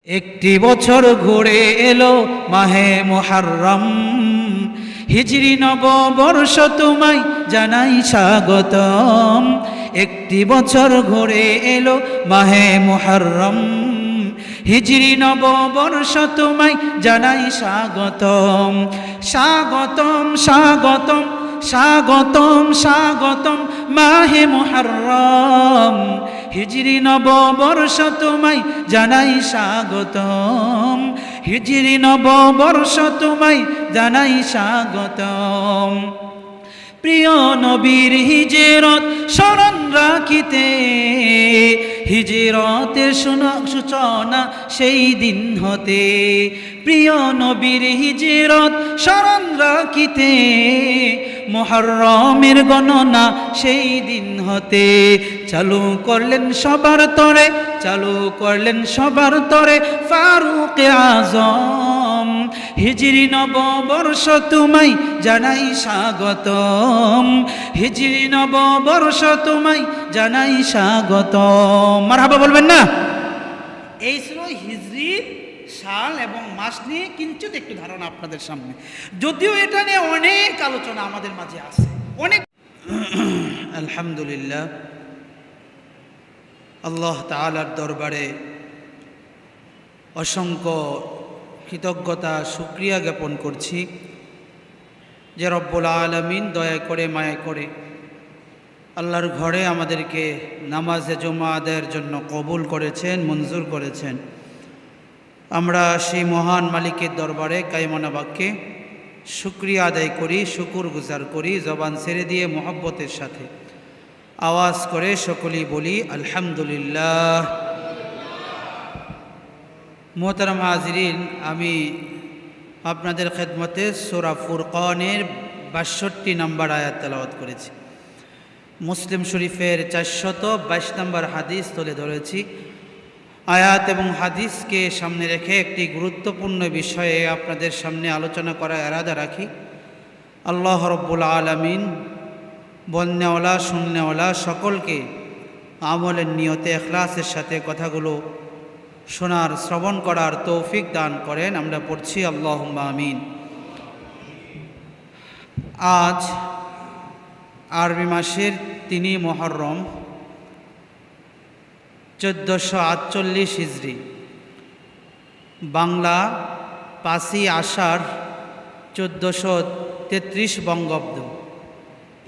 একটি বছর ঘুরে এলো মাহে মুহররম, হিজরি নববর্ষ তোমায় জানাই স্বাগতম। একটি বছর ঘুরে এলো মাহে মুহররম, হিজরি নববর্ষ তোমায় জানাই স্বাগতম। স্বাগতম স্বাগতম স্বাগতম স্বাগতম মাহে মুহররম, হিজরি নববর্ষ তোমায় জানাই স্বাগতম। হিজরি নববর্ষ তোমায় জানাই স্বাগতম। প্রিয় নবীর হিজরত স্মরণ রাখিতে, হিজরতের সূচনা সেই দিন হতে। প্রিয় নবীর হিজরত স্মরণ রাখিতে, মুহররমের গণনা সেই দিন হতে। চালু করলেন সবার তরে, চালু করলেন সবার তরে ফারুক আজম। হিজরি নববর্ষ তোমায় জানাই স্বাগতম, হিজরি নববর্ষ তোমায় জানাই স্বাগতম। মারহাবা বলবেন না? এই ছিল হিজরি সাল এবং মাস নিয়ে কিঞ্চিত একটু ধারণা আপনাদের সামনে, যদিও এটা নিয়ে অনেক আলোচনা আমাদের মাঝে আছে অনেক। আলহামদুলিল্লাহ, আল্লাহ তাআলার দরবারে অসংখ্য কৃতজ্ঞতা শুকরিয়া জ্ঞাপন করছি যে রব্বুল আলামিন দয়া করে মায়া করে আল্লাহর ঘরে আমাদেরকে নামাজে জুমা আদায়ের জন্য কবুল করেছেন, মঞ্জুর করেছেন। আমরা সেই মহান মালিকের দরবারে কায়মানা বাক্যে শুকরিয়া আদায় করি, শুকুর গুজার করি, জবান ছেড়ে দিয়ে মোহব্বতের সাথে আওয়াজ করে সকলেই বলি আলহামদুলিল্লাহ। মোহতারাম হাজিরিন, আমি আপনাদের খেদমতে সূরা ফুরকানের ৬২ নম্বর আয়াত তেলাওয়াত করেছি। মুসলিম শরীফের ৪২২ নম্বর হাদিস তুলে ধরেছি। আয়াত এবং হাদিসকে সামনে রেখে একটি গুরুত্বপূর্ণ বিষয়ে আপনাদের সামনে আলোচনা করার ইরাদা রাখি। আল্লাহ রব্বুল আলামিন বলনেওয়ালা শুননেওয়ালা সকলকে আমলের নিয়তে ইখলাসের সাথে কথাগুলো শোনার, শ্রবণ করার তৌফিক দান করেন। আমরা পড়ছি আল্লাহুম্মা আমিন। আজ আরবি মাসের ৩ মুহররম ১৪৪৮ হিজরি, বাংলা ৫ই আষাঢ় ১৪৩৩ বঙ্গাব্দ,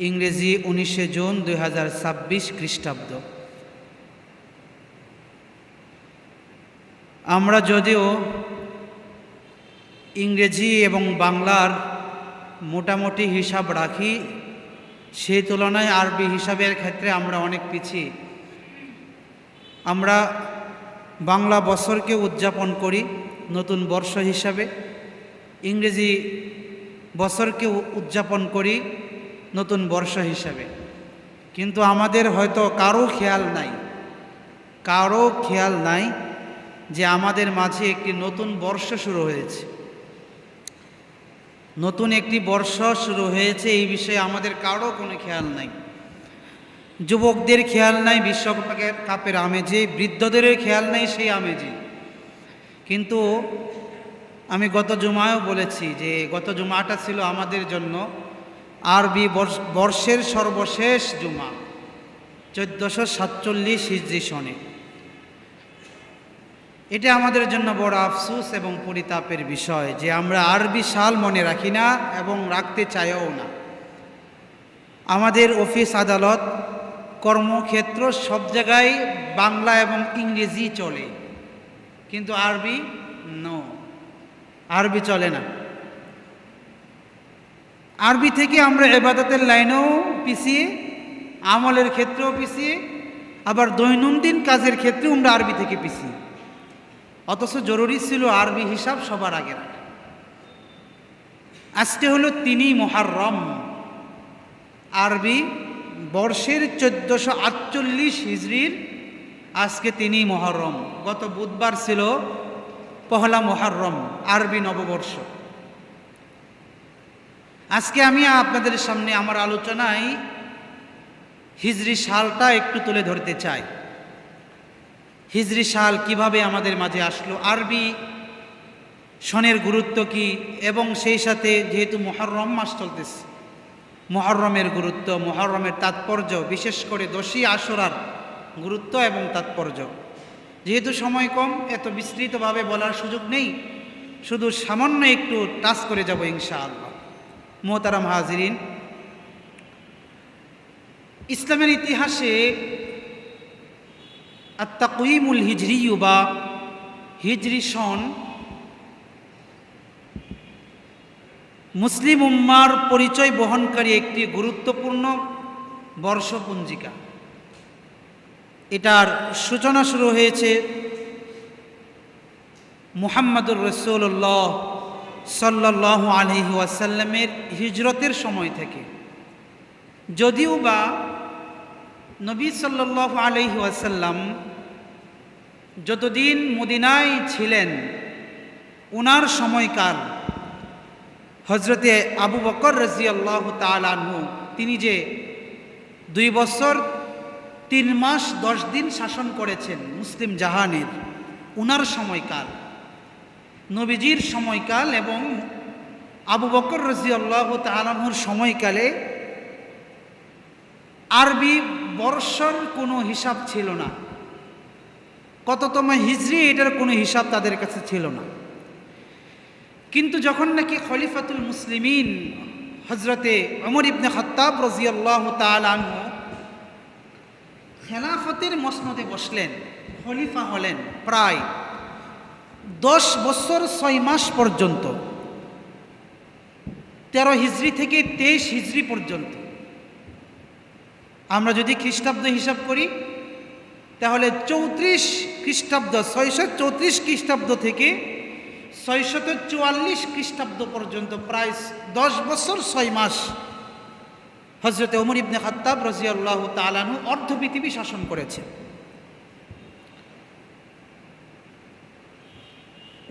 ইংরেজি ১৯শে জুন ২০২৬ খ্রিস্টাব্দ। আমরা যদিও ইংরেজি এবং বাংলার মোটামুটি হিসাব রাখি, সেই তুলনায় আরবি হিসাবের ক্ষেত্রে আমরা অনেক পিছিয়ে। আমরা বাংলা বছরকে উদযাপন করি নতুন বর্ষ হিসাবে, ইংরেজি বছরকে উদযাপন করি নতুন বর্ষ হিসাবে। কিন্তু আমাদের হয়তো কারো খেয়াল নাই যে আমাদের মাঝে একটি নতুন বর্ষ শুরু হয়েছে, নতুন একটি বর্ষ শুরু হয়েছে। এই বিষয়ে আমাদের কারো কোনো খেয়াল নাই। যুবকদের খেয়াল নাই বিশ্বকাপের আমেজে, বৃদ্ধদেরও খেয়াল নাই সেই আমেজে। কিন্তু আমি গত জুমায়ও বলেছি যে গত জুমাটা ছিল আমাদের জন্য আরবি বর্ষের সর্বশেষ জুমা, ১৪৪৭ হিজরি সনে। এটা আমাদের জন্য বড় আফসোস এবং পরিতাপের বিষয় যে আমরা আরবি সাল মনে রাখি না এবং রাখতে চাইও না। আমাদের অফিস আদালত কর্মক্ষেত্র সব জায়গায় বাংলা এবং ইংরেজি চলে, কিন্তু আরবি আরবি চলে না। আরবি থেকে আমরা ইবাদতের লাইনেও পিছিয়ে, আমলের ক্ষেত্রেও পিছিয়ে, আবার দৈনন্দিন কাজের ক্ষেত্রেও আমরা আরবি থেকে পিছিয়ে। অথচ জরুরি ছিল আরবি হিসাব সবার আগে রাখা। আজকে হলো ৩ মুহররম, আরবি বর্ষের ১৪৪৮ হিজরির আজকে ৩ মুহররম। গত বুধবার ছিল পহলা মুহররম, আরবি নববর্ষ। আজকে আমি আপনাদের সামনে আমার আলোচনায় হিজরি সালটা একটু তুলে ধরতে চাই। হিজরি সাল কিভাবে আমাদের মাঝে আসলো, আরবি সনের গুরুত্ব কি, এবং সেই সাথে যেহেতু মুহররম মাস চলতেছে, মুহররমের গুরুত্ব, মুহররমের তাৎপর্য, বিশেষ করে 10ই আশুরার গুরুত্ব এবং তাৎপর্য। যেহেতু সময় কম, এত বিস্তৃতভাবে বলার সুযোগ নেই, শুধু সামান্য একটু টাচ করে যাব ইনশাআল্লাহ। মোহতারাম হাজিরিন, ইসলামের ইতিহাসে আত-তাকওয়িমুল হিজরিয়্যু বা হিজরি সন মুসলিম উম্মার পরিচয় বহনকারী একটি গুরুত্বপূর্ণ বর্ষপঞ্জিকা। এটার সূচনা শুরু হয়েছে মুহাম্মদুর রাসূলুল্লাহ সাল্লাল্লাহু আলাইহি ওয়াসাল্লামের হিজরতের সময় থেকে। যদিও বা নবী সাল্লাল্লাহু আলাইহি ওয়াসাল্লাম যতদিন মদিনায় ছিলেন, ওনার সময়কাল হজরতে আবু বকর রাদিয়াল্লাহু তাআলা আনহু, তিনি যে 2 বছর 3 মাস 10 দিন শাসন করেছেন মুসলিম জাহানের, ওনার সময়কাল, নবীজির সময়কাল এবং আবু বকর রাদিয়াল্লাহু তাআলা আনহুর সময়কালে আরবি বর্ষর কোনো হিসাব ছিল না, কততম হিজরি এটার কোনো হিসাব তাদের কাছে ছিল না। কিন্তু যখন নাকি খলিফাতুল মুসলিমিন হজরতে ওমর ইবনে খাত্তাব রাদিয়াল্লাহু তাআলা আনহু খেলাফতের মসনদে বসলেন, খলিফা হলেন প্রায় 10 বছর 6 মাস পর্যন্ত, 13 হিজরি থেকে 23 হিজরি পর্যন্ত। আমরা যদি খ্রিস্টাব্দ হিসাব করি তাহলে 34 খ্রিস্টাব্দ, 634 খ্রিস্টাব্দ থেকে 644 খ্রিস্টাব্দ পর্যন্ত প্রায় 10 বছর 6 মাস হযরত ওমর ইবনে খাত্তাব রাদিয়াল্লাহু তাআলা আনহু অর্ধ পৃথিবী শাসন করেছেন।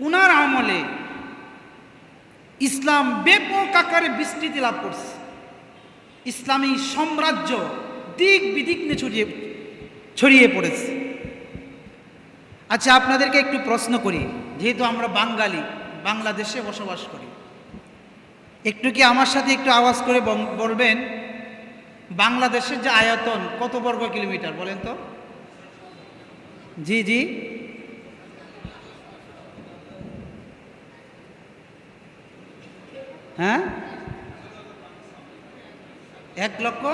উনার আমলে ইসলাম ব্যাপক আকারে বিস্তৃতি লাভ করছে। ইসলামী সাম্রাজ্য দিক বিদিগ্নে ছড়িয়ে পড়েছে। আচ্ছা, আপনাদেরকে একটু প্রশ্ন করি, যেহেতু আমরা বাঙালি, বাংলাদেশে বসবাস করি, একটু কি আমার সাথে একটু আওয়াজ করে বলবেন বাংলাদেশের যে আয়তন কত বর্গ কিলোমিটার বলেন তো? জি জি, হ্যাঁ, 1 লক্ষ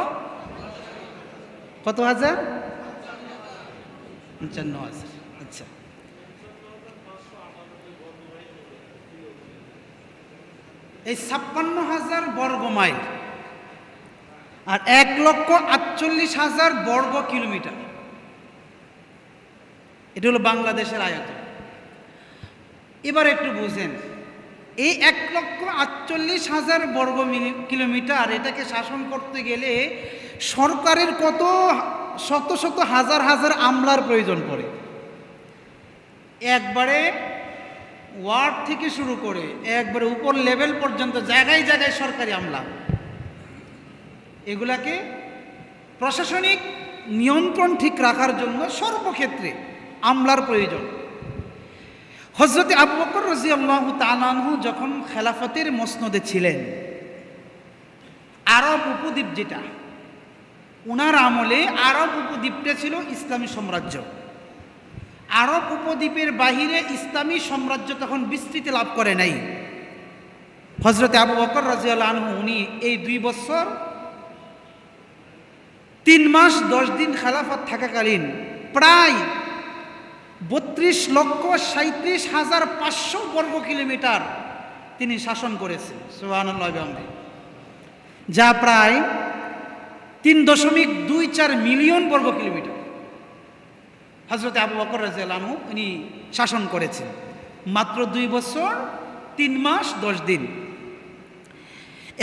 কত হাজার? 55,000। আচ্ছা, এই 56,000 বর্গ মাইল আর 1,48,000 বর্গ কিলোমিটার, এটা হলো বাংলাদেশের আয়তন। এবার একটু বুঝেন, এই 1,48,000 বর্গ কিলোমিটার এটাকে শাসন করতে গেলে সরকারের কত শত শত হাজার হাজার আমলার প্রয়োজন পড়ে। একবারে ওয়ার্ড থেকে শুরু করে একবারে উপর লেভেল পর্যন্ত জায়গায় জায়গায় সরকারি আমলা, এগুলাকে প্রশাসনিক নিয়ন্ত্রণ ঠিক রাখার জন্য সর্বক্ষেত্রে আমলার প্রয়োজন। হযরত আবু বকর রাদিয়াল্লাহু তাআলা আনহু যখন খেলাফতের মসনদে ছিলেন, আরব উপদ্বীপ যেটা, উনার আমলে আরব উপদ্বীপটা ছিল ইসলামী সাম্রাজ্য। আরব উপদ্বীপের বাহিরে ইসলামী সাম্রাজ্য তখন বিস্তৃতি লাভ করে নাই। হযরত আবু বকর রাদিয়াল্লাহু আনহু উনি এই 2 বছর 3 মাস 10 দিন খেলাফত থাকাকালীন প্রায় 32,37,500 বর্গ কিলোমিটার তিনি শাসন করেছেন। সুবহানাল্লাহ, যা প্রায় 3.24 মিলিয়ন বর্গ কিলোমিটার হযরত আবু বকর রাদিয়াল্লাহু আনহু উনি শাসন করেছেন মাত্র 2 বছর 3 মাস 10 দিন।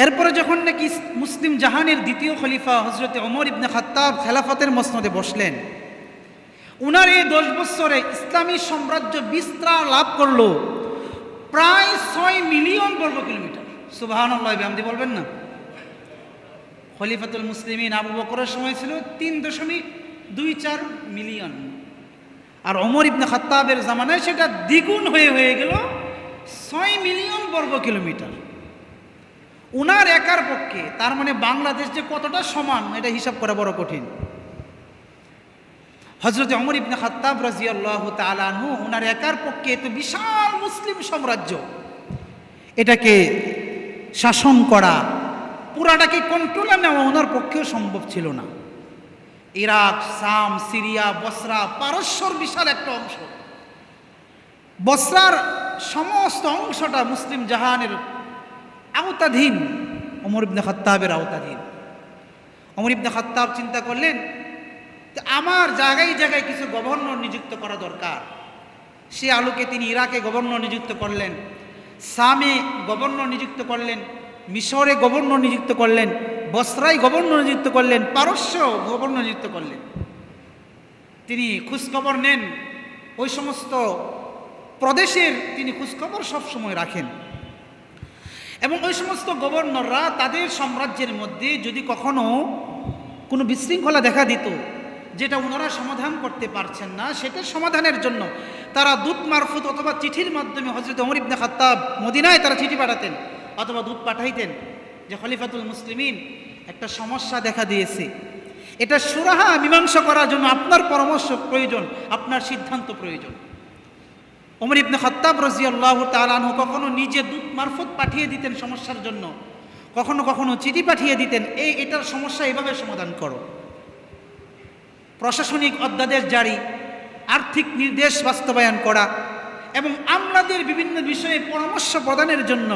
এরপরে যখন নাকি মুসলিম জাহানের দ্বিতীয় খলিফা হযরত ওমর ইবনে খাত্তাব খেলাফতের মসনদে বসলেন, উনার এই 10 বছরে ইসলামী সাম্রাজ্য বিস্তার লাভ করলো প্রায় 6 মিলিয়ন বর্গ কিলোমিটার। সুবহানাল্লাহ, বিহামদি বলবেন না? খলিফাতুল মুসলিমিন আবু বকরের সময় ছিল 3.24 মিলিয়ন, আর ওমর ইবনে খাত্তাবের জামানায় সেটা দ্বিগুণ হয়ে গেল 6 মিলিয়ন বর্গ কিলোমিটার উনার একার পক্ষে। তার মানে বাংলাদেশ যে কতটা সমান এটা হিসাব করা বড় কঠিন। হযরত ওমর ইবনে খাত্তাব রাদিয়াল্লাহু তাআলা আনহু উনার একার পক্ষে এত বিশাল মুসলিম সাম্রাজ্য এটাকে শাসন করা, পুরাটাকে কন্ট্রোলে নেওয়া ওনার পক্ষেও সম্ভব ছিল না। ইরাক, শাম, সিরিয়া, বসরা, পারস্যর বিশাল একটা অংশ, বসরার সমস্ত অংশটা মুসলিম জাহানের আওতাধীন, ওমর ইবনে খাত্তাবের আওতাধীন। ওমর ইবনে খাত্তাব চিন্তা করলেন আমার জায়গায় জায়গায় কিছু গভর্নর নিযুক্ত করা দরকার। সে আলোকে তিনি ইরাকে গভর্নর নিযুক্ত করলেন, শামে গভর্নর নিযুক্ত করলেন, মিশরে গভর্নর নিযুক্ত করলেন, বসরায় গভর্নর নিযুক্ত করলেন, পারস্য গভর্নর নিযুক্ত করলেন। তিনি খোঁজখবর নেন, ওই সমস্ত প্রদেশের তিনি খোঁজখবর সবসময় রাখেন। এবং ওই সমস্ত গভর্নররা তাদের সাম্রাজ্যের মধ্যে যদি কখনো কোনো বিশৃঙ্খলা দেখা দিত যেটা ওনারা সমাধান করতে পারছেন না, সেটার সমাধানের জন্য তারা দূত মারফুত অথবা চিঠির মাধ্যমে হযরত ওমর ইবনে খাত্তাব মদিনায় তারা চিঠি পাঠাতেন অথবা দূত পাঠাইতেন যে খলিফাতুল মুসলিমিন একটা সমস্যা দেখা দিয়েছে, এটা সুরাহা মীমাংসা করার জন্য আপনার পরামর্শ প্রয়োজন, আপনার সিদ্ধান্ত প্রয়োজন। ওমর ইবনে খাত্তাব রাদিয়াল্লাহু তাআলা আনহু কখনো নিজে দূত মারফত পাঠিয়ে দিতেন সমস্যার জন্য, কখনো কখনো চিঠি পাঠিয়ে দিতেন এটার সমস্যা এভাবে সমাধান করো। প্রশাসনিক অধ্যাদেশ জারি, আর্থিক নির্দেশ বাস্তবায়ন করা এবং আমলাদের বিভিন্ন বিষয়ে পরামর্শ প্রদানের জন্য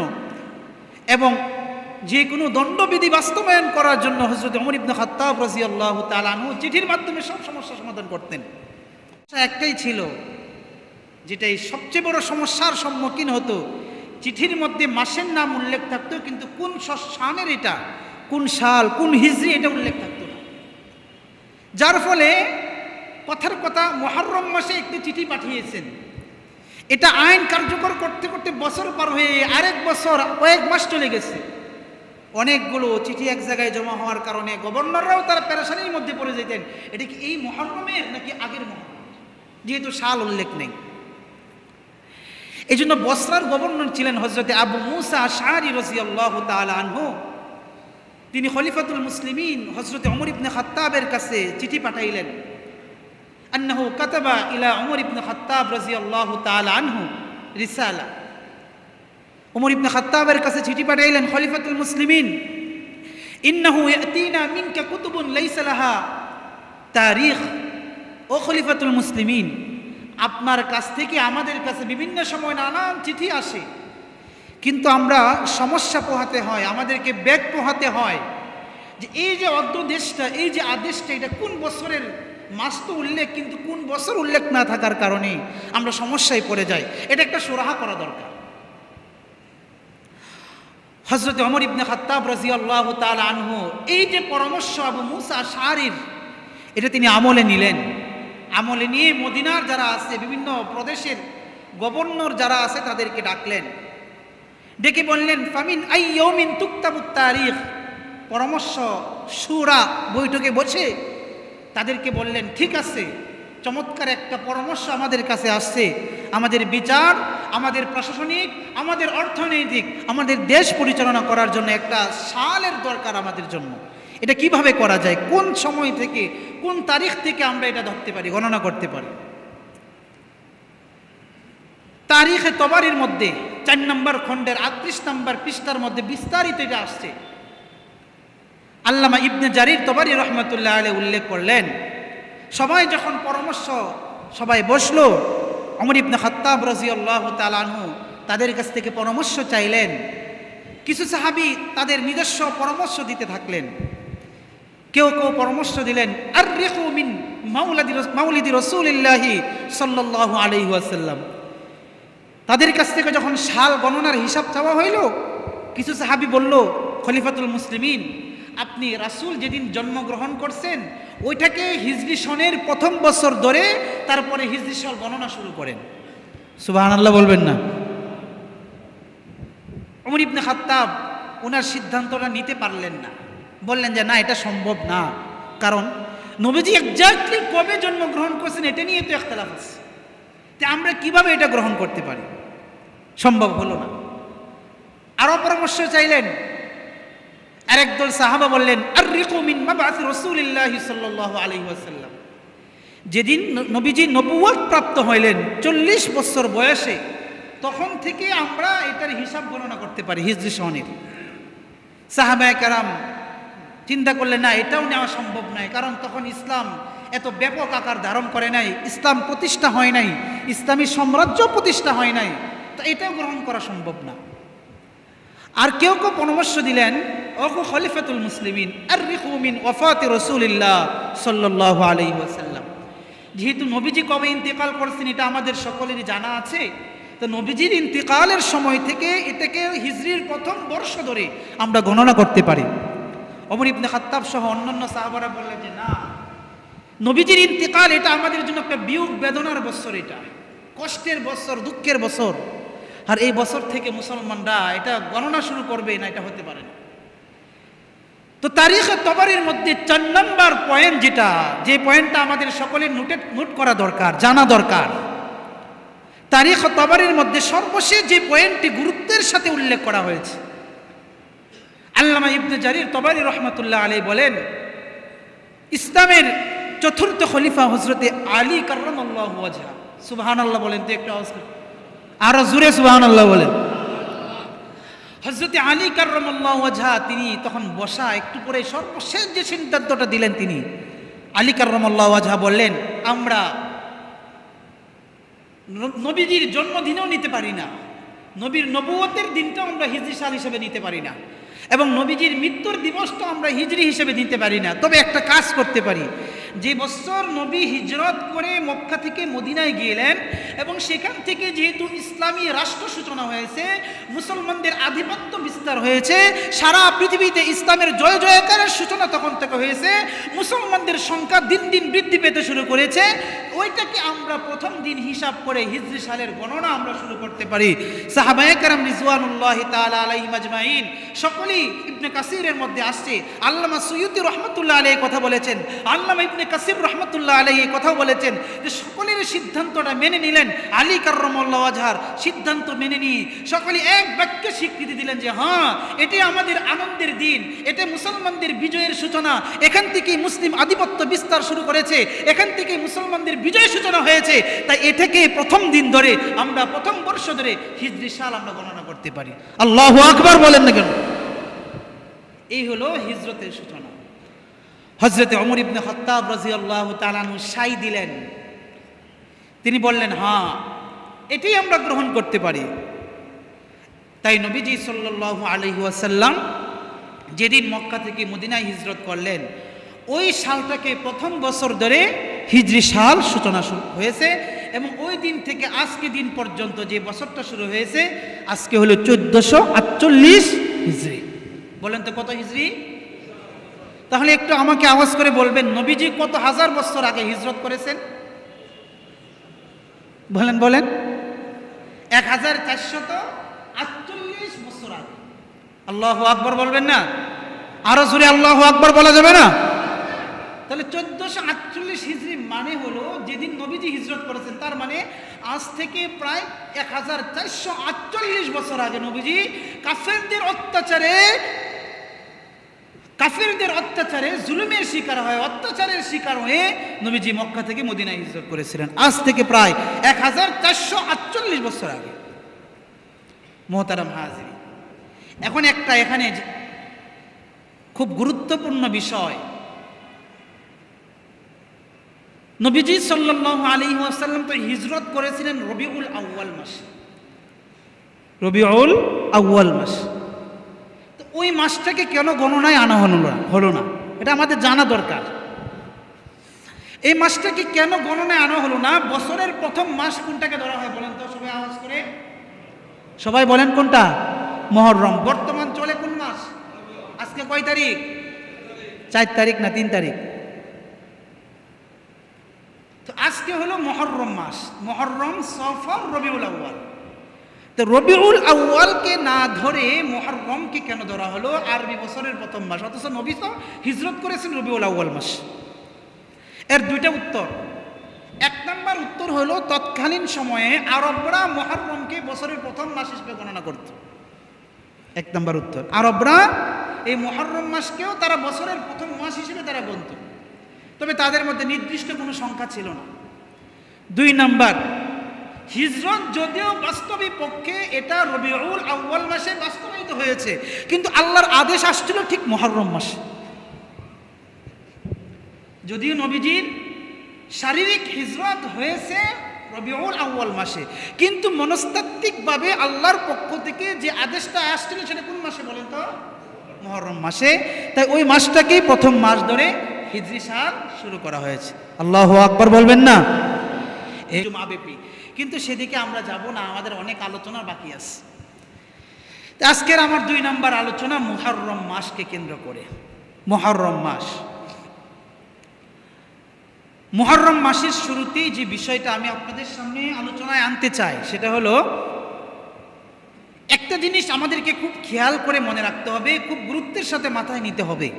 এবং যে কোনো দণ্ডবিধি বাস্তবায়ন করার জন্য হযরত ওমর ইবনে খাত্তাব রাদিয়াল্লাহু তাআলা আনহু চিঠির মাধ্যমে সব সমস্যা সমাধান করতেন। একটাই ছিল যেটাই সবচেয়ে বড় সমস্যার সম্মুখীন হতো, চিঠির মধ্যে মাসের নাম উল্লেখ থাকতো কিন্তু কোন সালের এটা, কোন সাল, কোন হিজরি এটা উল্লেখ থাকতো না। যার ফলে কথার কথা মুহররম মাসে একটি চিঠি পাঠিয়েছেন, এটা আইন কার্যকর করতে করতে বছর পার হয়ে আরেক বছর কয়েক মাস চলে গেছে। অনেকগুলো চিঠি এক জায়গায় জমা হওয়ার কারণে গভর্নররাও তারা পেরেশানির মধ্যে পড়ে যেতেন, এটা কি এই মুহররমের নাকি আগের মুহররম, যেহেতু সাল উল্লেখ নেই। এই জন্য বসরার গভর্নর ছিলেন হযরত আবু মুসা আশআরী রাদিয়াল্লাহু তাআলা আনহু। তিনি খলিফাতুল মুসলিমিন হযরত ওমর ইবনে খাত্তাবের কাছে চিঠি পাঠাইলেন, আন্নাহু কাতাবা ইলা ওমর ইবনে খাত্তাব রাদিয়াল্লাহু তাআলা আনহু রিসালা। ওমর ইবনে খাত্তাবের কাছে চিঠি পাঠাইলেন, খলিফাতুল মুসলিমিন ইন্নাহু ইয়াতিনা মিনকা কুতুবুন লাইসা লাহা তারিখ। ও খলিফাতুল মুসলিমিন, আপনার কাছ থেকে আমাদের কাছে বিভিন্ন সময় নানান চিঠি আসে, কিন্তু আমরা সমস্যা পোহাতে হয়, আমাদেরকে ব্যাগ পোহাতে হয় যে এই যে অধ্যাদেশটা, এই যে আদেশটা, এটা কোন বছরের মাস তো উল্লেখ কিন্তু কোন বছর উল্লেখ না থাকার কারণে আমরা সমস্যায় পড়ে যাই, এটা একটা সুরাহা করা দরকার। হযরত ওমর ইবনে খাত্তাব রাদিয়াল্লাহু তাআলা আনহু এই যে পরামর্শ আবু মুসা আশআরীর, এটা তিনি আমলে নিলেন। আমলে নিয়ে মদিনার যারা আছে, বিভিন্ন প্রদেশের গভর্নর যারা আছে তাদেরকে ডাকলেন, ডেকে বললেন ফামিন আই ইয়াউমিন তুকতাবুত তারিখ। পরামর্শ শুরা বৈঠকে বসে তাদেরকে বললেন ঠিক আছে, চমৎকার একটা পরামর্শ আমাদের কাছে আসছে, আমাদের বিচার, আমাদের প্রশাসনিক, আমাদের অর্থনৈতিক, আমাদের দেশ পরিচালনা করার জন্য একটা সালের দরকার আমাদের জন্য। এটা কিভাবে করা যায়, কোন সময় থেকে কোন তারিখ থেকে আমরা এটা ধরতে পারি, গণনা করতে পারি। তারিখে তবারির মধ্যে 4 নম্বর খণ্ডের 38 নম্বর পৃষ্ঠার মধ্যে বিস্তারিত এটা আসছে। আল্লামা ইবনে জারির তবারি রহমতুল্লাহ আলাইহি উল্লেখ করলেন, সবাই যখন পরামর্শ সবাই বসলো, ওমর ইবনে খাত্তাব রাদিয়াল্লাহু তাআলা আনহু তাদের কাছ থেকে পরামর্শ চাইলেন। কিছু সাহাবী তাদের নিজস্ব পরামর্শ দিতে থাকলেন। কেউ কেউ পরামর্শ দিলেন আররিখু মিন মাউলিদি রাসূলিল্লাহি সাল্লাল্লাহু আলাইহি ওয়াসাল্লাম। তাদের কাছ থেকে যখন সাল গণনার হিসাব চাওয়া হইল, কিছু সাহাবী বলল, খলিফাতুল মুসলিমিন আপনি রাসূল যেদিন জন্মগ্রহণ করছেন ওইটাকে হিজরি সনের প্রথম বছর ধরে তারপরে হিজরি সাল গণনা শুরু করেন। সুবহানাল্লাহ বলবেন না? ওমর ইবনে খাত্তাব ওনার সিদ্ধান্তটা নিতে পারলেন না, বললেন যে না, এটা সম্ভব না, কারণ নবীজি এক্স্যাক্টলি কবে জন্মগ্রহণ করছেন এটা নিয়ে তো ইখতিলাফ আছে। তা আমরা কিভাবে এটা গ্রহণ করতে পারি? সম্ভব হলো না। আরো পরামর্শ চাইলেন। আরেকদল সাহাবা বললেন, আররিকু মিন মাবআসি রাসূলিল্লাহি সাল্লাল্লাহু আলাইহি ওয়াসাল্লাম, যেদিন নবীজি নবুয়ত প্রাপ্ত হইলেন 40 বছর বয়সে, তখন থেকে আমরা এটার হিসাব গণনা করতে পারি হিজরি সনের। সাহাবায়ে কেরাম চিন্তা করলেন না, এটাও নেওয়া সম্ভব নয়, কারণ তখন ইসলাম এত ব্যাপক আকার ধারণ করে নাই, ইসলাম প্রতিষ্ঠা হয় নাই, ইসলামী সাম্রাজ্য প্রতিষ্ঠা হয় নাই, তো এটাও গ্রহণ করা সম্ভব না। আর কেউ কেউ পরামর্শ দিলেন, ওগো খলিফাতুল মুসলিমিন, আররিকু মিন ওয়াফাতি রাসূলিল্লাহ সাল্লাল্লাহু আলাইহি ওয়াসাল্লাম, যেহেতু নবীজি কবে ইন্তেকাল করেছেন এটা আমাদের সকলেরই জানা আছে, তো নবীজির ইন্তেকালের সময় থেকে এটাকে হিজরির প্রথম বর্ষ ধরে আমরা গণনা করতে পারি। ওমর ইবনে খাত্তাব সহ অন্যান্য সাহাবারা বললেন যে না, নবীজির ইন্তেকাল এটা আমাদের জন্য একটা বিয়োগ বেদনার বছর, এটা কষ্টের বছর, দুঃখের বছর, আর এই বছর থেকে মুসলমানরা এটা গণনা শুরু করবে না, এটা হতে পারে না। তো তারিখে তবরির মধ্যে 4 নম্বর পয়েন্ট, যেটা যে পয়েন্টটা আমাদের সকলের নোট করা দরকার, জানা দরকার, তারিখ তবরির মধ্যে সর্বশেষ যে পয়েন্টটি গুরুত্বের সাথে উল্লেখ করা হয়েছে, আল্লামা ইবনে জারির তবরি রহমাতুল্লাহ আলাইহি বলেন, ইসলামের চতুর্থ খলিফা হযরতে আলী কাররামাল্লাহু ওয়াজহা, সুবহানাল্লাহ বলেন তো একটু আওয়াজ করে, আরো জোরে সুবহানাল্লাহ বলেন। হযরতে আলী কাররামাল্লাহু ওয়াজহা তিনি তখন বসা, একটু পরে সর্বশেষ যে সিদ্ধান্তটা দিলেন, তিনি আলী কাররামাল্লাহু ওয়াজহা বললেন, আমরা নবীজির জন্মদিনও নিতে পারি না, নবীর নবুয়তের দিনটাও আমরা হিজরি সাল হিসেবে নিতে পারি না, এবং নবীজির মৃত্যুর দিবসটা আমরা হিজরি হিসেবে নিতে পারি না। তবে একটা কাজ করতে পারি, যে বছর নবী হিজরত করে মক্কা থেকে মদিনায় গেলেন এবং সেখান থেকে যেহেতু ইসলামী রাষ্ট্র সূচনা হয়েছে, মুসলমানদের আধিপত্য বিস্তার হয়েছে, সারা পৃথিবীতে ইসলামের জয় জয়কারের সূচনা তখন থেকে হয়েছে, মুসলমানদের সংখ্যা দিন দিন বৃদ্ধি পেতে শুরু করেছে, ওইটাকে আমরা প্রথম দিন হিসাব করে হিজরি সালের গণনা আমরা শুরু করতে পারি। সাহাবায়ে কেরাম রিজওয়ানুল্লাহি তাআলা আলাইহিম আজমাইন সকলেই ইবনে কাসিরের মধ্যে আসছে, আল্লামা সুয়ুতি রহমাতুল্লাহ আলাইহি কথা বলেছেন, আল্লামা ইবনে কাসির রহমাতুল্লাহ আলাইহি কথা বলেছেন যে সকলের সিদ্ধান্তটা মেনে নিলেন, আলী কাররামাল্লাহু ওয়াজহার সিদ্ধান্ত মেনে নিয়ে সকলে এক বাক্যে স্বীকৃতি দিলেন যে হ্যাঁ, এটি আমাদের আনন্দের দিন, এটা মুসলমানদের বিজয়ের সূচনা, এখান থেকেই মুসলিম আধিপত্য বিস্তার শুরু করেছে, এখান থেকেই মুসলমানদের বিজয় সূচনা হয়েছে, তাই এটাকে প্রথম দিন ধরে আমরা প্রথম বর্ষ ধরে হিজরি সাল আমরা গণনা করতে পারি। আল্লাহু আকবার বলেন না কেন? এই হলো হিজরতের সূচনা। হযরতে ওমর ইবনে খাত্তাব রাদিয়াল্লাহু তাআলা আনহু সাই দিলেন, তিনি বললেন হ্যাঁ, এটাই আমরা গ্রহণ করতে পারি। তাই নবীজি সাল্লাল্লাহু আলাইহি ওয়াসাল্লাম যেদিন মক্কা থেকে মদিনায় হিজরত করলেন, ওই সালটাকে প্রথম বছর ধরে হিজরি সাল সূচনা হয়েছে, এবং ওই দিন থেকে আজকে দিন পর্যন্ত যে বছরটা শুরু হয়েছে, আজকে হলো 1448 হিজরি। বলেন তো কত হিজরি? তাহলে একটু আমাকে আওয়াজ করে বলবেন, নবীজি কত হাজার বছর আগে হিজরত করেছেন? বলেন বলেন। 1448 বছর আগে। আল্লাহু আকবার বলবেন না? আরো জোরে আল্লাহু আকবার বলা যাবে না? তাহলে 1448 হিজরি মানে হলো যেদিন নবীজি হিজরত করেছেন, তার মানে আজ থেকে প্রায় 1448 বছর আগে নবীজি কাফেরদের অত্যাচারে জুলুমের শিকার হয়ে, অত্যাচারের শিকার হয়ে নবীজি মক্কা থেকে মদিনায় হিজরত করেছিলেন, আজ থেকে প্রায় 1448 বছর আগে। মোহতারাম হাজির, এখন একটা এখানে খুব গুরুত্বপূর্ণ বিষয়, নবীজি সাল্লাল্লাহু আলাইহি ওয়াসাল্লাম তো হিজরত করেছিলেন রবিউল আউয়াল মাসে, রবিউল আউয়াল মাস। তো ওই মাসটাকে কেন গণনায় আনা হলো না, এটা আমাদের জানা দরকার। এই মাসটাকে কেন গণনায় আনা হলো না? বছরের প্রথম মাস কোনটাকে ধরা হয় বলেন তো, সবাই আওয়াজ করে সবাই বলেন কোনটা? মুহররম। বর্তমান চলে কোন মাস? আজকে কয় তারিখ? 4 তারিখ না 3 তারিখ? তো আজকে হলো মুহররম মাস, মুহররম, সফর, রবিউল আউয়াল। তো রবিউল আউয়ালকে না ধরে মুহররমকে কেন ধরা হলো? আরবি বছরের প্রথম মাস, অথচ নবী তো হিজরত করেছেন রবিউল আউয়াল মাস। এর দুইটা উত্তর। এক নম্বর উত্তর হলো, তৎকালীন সময়ে আরবরা মুহররমকে বছরের প্রথম মাস হিসেবে গণনা করত। এক নম্বর উত্তর, আরবরা এই মুহররম মাসকেও তারা বছরের প্রথম মাস হিসেবে তারা গণত, তবে তাদের মধ্যে নির্দিষ্ট কোনো সংখ্যা ছিল না। দুই নাম্বার, হিজরত যদিও বাস্তবিক পক্ষে এটা রবিউল আউয়াল মাসে বাস্তবায়িত হয়েছে, কিন্তু আল্লাহর আদেশ আসছিল ঠিক মুহররম মাসে। যদিও নবীজির শারীরিক হিজরত হয়েছে রবিউল আউয়াল মাসে, কিন্তু মনস্তাত্ত্বিকভাবে আল্লাহর পক্ষ থেকে যে আদেশটা আসছিল সেটা কোন মাসে বলেন তো? মুহররম মাসে। তাই ওই মাসটাকেই প্রথম মাস ধরে হিজরি সাল শুরু করা হয়েছে। আল্লাহু আকবার বলবেন না? এই জুমাব্যাপী, কিন্তু সেদিকে আমরা যাব না, আমাদের অনেক আলোচনা বাকি আছে। আজকের আমার 2 নম্বর আলোচনা মুহররম মাসকে কেন্দ্র করে। মুহররম মাস, মুহররম মাসের শুরুতেই যে বিষয়টা আমি আপনাদের সামনে আলোচনায় আনতে চাই সেটা হলো, একটা জিনিস আমাদেরকে খুব খেয়াল করে মনে রাখতে হবে, খুব গুরুত্বের সাথে মাথায় নিতে হবে।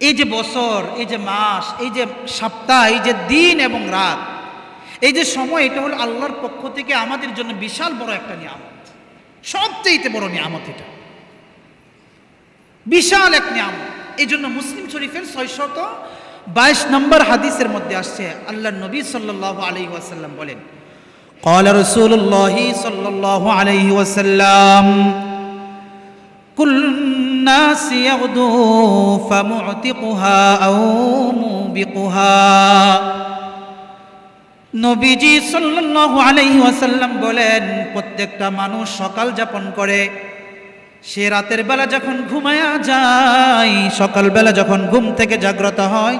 এই যে বছর, এই যে মাস, এই যে সপ্তাহ, এই যে দিন এবং রাত, এই যে সময়, এটা হলো আল্লাহর পক্ষ থেকে আমাদের জন্য বিশাল বড় একটা নিয়ামত, সবচেয়ে বড় নিয়ামত। এটা বিশাল এক নিয়ামত। এই জন্য মুসলিম শরীফের 622 নম্বর হাদিসের মধ্যে আসছে, আল্লাহর নবী সাল্লাল্লাহু আলাইহি ওয়াসাল্লাম বলেন, قال رسول الله صلى الله عليه وسلم كل الناس يغدو فمعتقها أو موبقها। নবীজি সাল্লাল্লাহু আলাইহি ওয়াসাল্লাম বলেন, প্রত্যেকটা মানুষ সকাল যাপন করে, সে রাতের বেলা যখন ঘুমায়া যায়, সকালবেলা যখন ঘুম থেকে জাগ্রত হয়,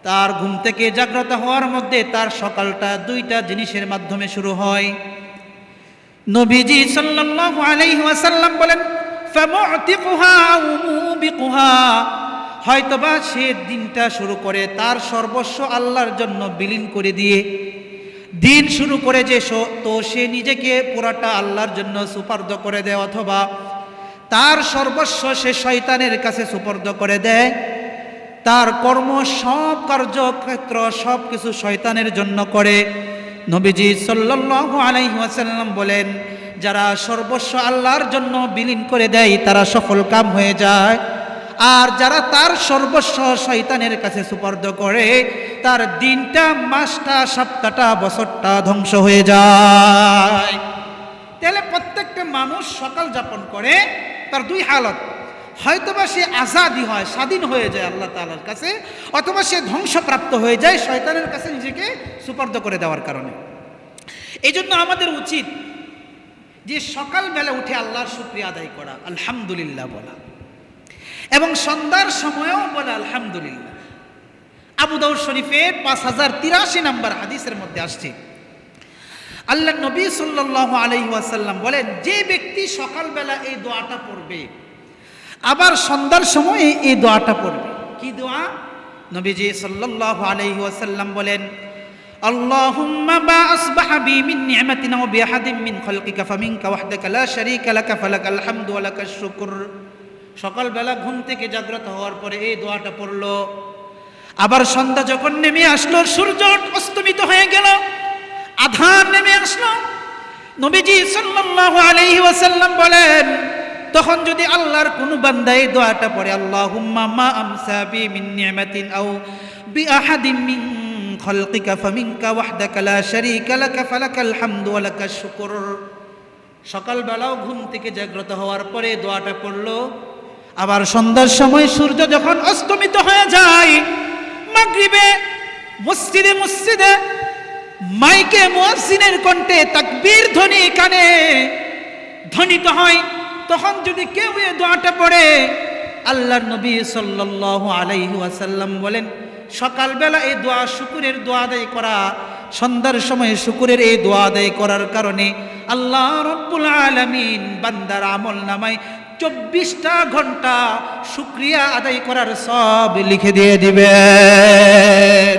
তার ঘুম থেকে জাগ্রত হওয়ার মধ্যে তার সকালটা 2টা জিনিসের মাধ্যমে শুরু হয়। নবীজি সাল্লাল্লাহু আলাইহি ওয়াসাল্লাম বলেন, ফামুতিকুহা আও মুবিকুহা, হয়তোবা সে দিনটা শুরু করে তার সর্বস্ব আল্লাহর জন্য বিলীন করে দিয়ে দিন শুরু করে, যে তো সে নিজেকে পুরাটা আল্লাহর জন্য সুপার্দ করে দেয়, অথবা তার সর্বস্ব সে শয়তানের কাছে সুপার্দ করে দেয়। তার কর্ম, সব কার্যক্ষেত্র, সব কিছু শয়তানের জন্য করে। নবীজি সাল্লাল্লাহু আলাইহি ওয়াসাল্লাম বলেন, যারা সর্বস্ব আল্লাহর জন্য বিলীন করে দেয় তারা সফল কাম হয়ে যায়, আর যারা তার সর্বস্ব শয়তানের কাছে সুপার্দ করে তার দিনটা, মাসটা, সপ্তাহটা, বছরটা ধ্বংস হয়ে যায়। তাহলে প্রত্যেকটা মানুষ সকাল যাপন করে, তার 2 হালত, হয়তোবা সে আজাদি হয়, স্বাধীন হয়ে যায় আল্লাহ তাআলার কাছে, অথবা সে ধ্বংসপ্রাপ্ত হয়ে যায় শয়তানের কাছে নিজেকে সুপার্দ করে দেওয়ার কারণে। এই জন্য আমাদের উচিত যে সকালবেলা উঠে আল্লাহর শুকরিয়া আদায় করা, আলহামদুলিল্লাহ বলা, এবং সন্ধ্যার সময়েও বলা আলহামদুলিল্লাহ। আবু দাউদ শরীফের 5083 নম্বর হাদিসের মধ্যে আসছে, আল্লাহর নবী সাল্লাল্লাহু আলাইহি ওয়াসাল্লাম বলেন, যে ব্যক্তি সকালবেলা এই দোয়াটা পড়বে, আবার সন্ধ্যার সময় এই দোয়াটা পড়বে। কি দোয়া? নবীজি সাল্লাল্লাহু আলাইহি ওয়াসাল্লাম বলেন, আল্লাহুম্মা মা আসবাহা বি মিন নি'মাতিন ওয়া বিআহাদিন মিন খালকিকা ফামিনকা ওয়াহদাকা লা শারীকা লাকা ফালাকাল হামদু ওয়া লাকাশ শুকর। সকালবেলা ঘুম থেকে জাগ্রত হওয়ার পরে এই দোয়াটা পড়লো, আবার সন্ধ্যা যখন নেমে আসলো, সূর্য অস্তমিত হয়ে গেল, আধার নেমে আসলো, নবীজি সাল্লাল্লাহু আলাইহি ওয়াসাল্লাম বলেন, তখন যদি আল্লাহর কোনো বান্দা এই দোয়াটা পড়ে, আল্লাহুম্মা মা আমসা বি মিন নি'মাতিন আও বিআহাদিন মিন খালকিকা ফামিনকা ওয়াহদাকা লা শারীকা লাকা ফালাকাল হামদু ওয়া লাকাশ শুকর। সকালবেলাও ঘুম থেকে জাগ্রত হওয়ার পরে দোয়াটা পড়লো, আবার সন্ধ্যার সময় সূর্য যখন অস্তমিত হয়ে যায়, মাগরিবে মসজিদে মসজিদে মাইকে মুয়াজ্জিনের কণ্ঠে তাকবীর ধ্বনি কানে ধ্বনিত হয়, তখন যদি কেউ এই দোয়াটা পড়ে, আল্লাহর নবী সাল্লাল্লাহু আলাইহি ওয়াসাল্লাম বলেন, সকালবেলা এই দোয়া শুকরের দোয়া আদায় করা, সন্ধ্যার সময় শুকরের এই দোয়া আদায় করার কারণে আল্লাহ রাব্বুল আলামিন বান্দার আমল নামায় 24টা ঘন্টা শুকরিয়া আদায় করার সব লিখে দিয়ে দিবেন।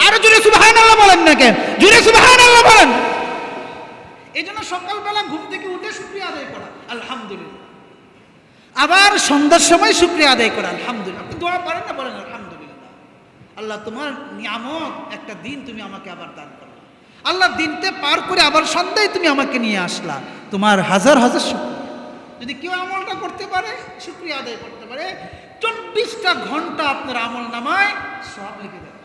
আর জোরে সুবহানাল্লাহ বলেন না কেন? জোরে সুবহানাল্লাহ বলেন। এই জন্য সকালবেলা ঘুম থেকে উঠে শুকরিয়া আদায় করা, আলহামদুলিল্লাহ। আবার সন্ধ্যার সময় শুকরিয়া আদায় করা, আলহামদুলিল্লাহ। আপনি দোয়া করেন না, বলেন আলহামদুলিল্লাহ, আল্লাহ তোমার নিয়ামত একটা দিন তুমি আমাকে আবার দান করো, আল্লাহ দিনতে পার করে আবার সন্ধ্যায় তুমি আমাকে নিয়ে আসলা, তোমার হাজার হাজার শুকরিয়া। যদি কেউ আমলটা করতে পারে, শুকরিয়া আদায় করতে পারে, 24টা ঘন্টা আপনার আমল নামায় সওয়াব লিখে দেবে।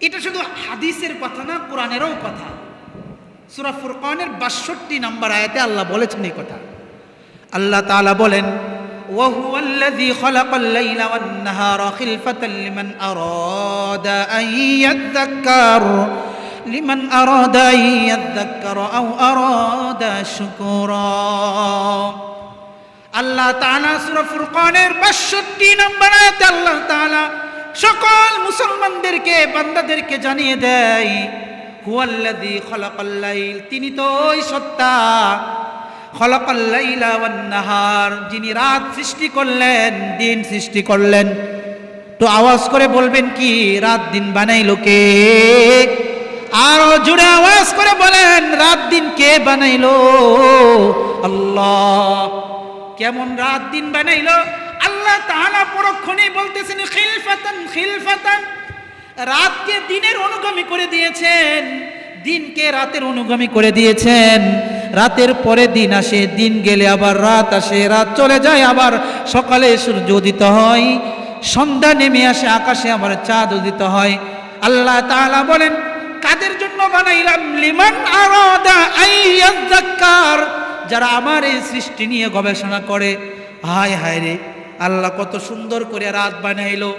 এটা শুধু হাদিসের কথা না, কোরআনেরও কথা। সূরা ফুরকানের 62 নম্বর আয়াতে আল্লাহ বলেছেন এই কথা। আল্লাহ তাআলা বলেন, ওয়া হুয়াল্লাযী খালাকাল লাইলা ওয়ান নাহারা খিলফাতান লিমান আরাদা আইয়াযাক্কারা আও আরাদা শুকুরা। আল্লাহ তাআলা সূরা ফুরকানের 62 নম্বর আয়াতে আল্লাহ তাআলা সকল মুসলমানদেরকে, বান্দাদেরকে জানিয়ে দেয়, হুয়াল্লাযী খালাকাল লাইল, তিনি তো ওই সত্তা, খালাকাল লাইলা ওয়ান নাহার, যিনি রাত সৃষ্টি করলেন, দিন সৃষ্টি করলেন। তো আওয়াজ করে বলবেন কি, রাত দিন বানাইলো কে? আরো জোরে আওয়াজ করে বলেন, রাত দিন কে বানাইলো? আল্লাহ। কেমন রাত দিন বানাইলো? আল্লাহ তাআলা পরক্ষণেই বলতেছেন খিলফাতান খিলফাতান, রাতকে দিনের অনুগামী করে দিয়েছেন, দিনকে রাতের অনুগামী করে দিয়েছেন। রাতের পরে দিন আসে, দিন গেলে আবার রাত আসে, রাত চলে যায়, আবার সকালে সূর্য উদিত হয়, সন্ধ্যা নেমে আসে, আকাশে আবার চাঁদ উদিত হয়। আল্লাহ তাআলা বলেন, কাদের জন্য বানাইলাম? লিমান আরাদা আইয়াযাক্কার, যারা আমার এই সৃষ্টি নিয়ে গবেষণা করে। হায় হায় রে, আল্লাহ কত সুন্দর করে রাত বানাইলো।